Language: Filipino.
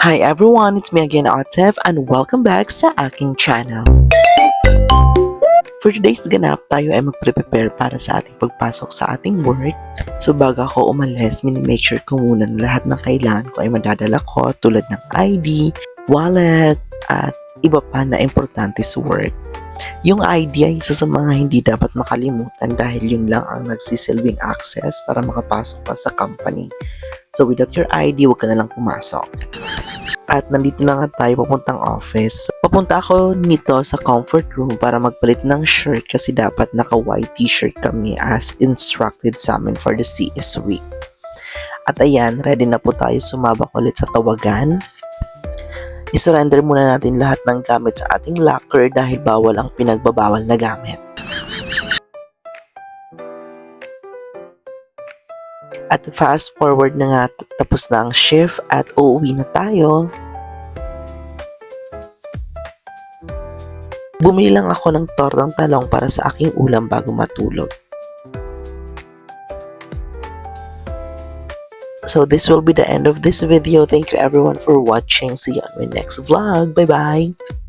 Hi everyone, it's me again, Otef, and welcome back sa aking channel. For today's ganap, tayo ay magpre-prepare para sa ating pagpasok sa ating work. So bago ako umalis, minimake sure ko muna na lahat ng kailangan ko ay madadala ko tulad ng ID, wallet, at iba pa na importante sa work. Yung ID ay isa sa mga hindi dapat makalimutan dahil yun lang ang nagsisilbing access para makapasok ka sa company. So without your ID, huwag ka na lang pumasok. At nandito na nga tayo papuntang office. Papunta ako nito sa comfort room para magpalit ng shirt kasi dapat naka-white t-shirt kami as instructed sa amin for the CS week. At ayan, ready na po tayo sumabak ulit sa tawagan. I-surrender muna natin lahat ng gamit sa ating locker dahil bawal ang pinagbabawal na gamit. At fast forward na nga, tapos na ang shift at uuwi na tayo. Bumili lang ako ng tortang talong para sa aking ulam bago matulog. So this will be the end of this video. Thank you everyone for watching. See you on my next vlog. Bye bye!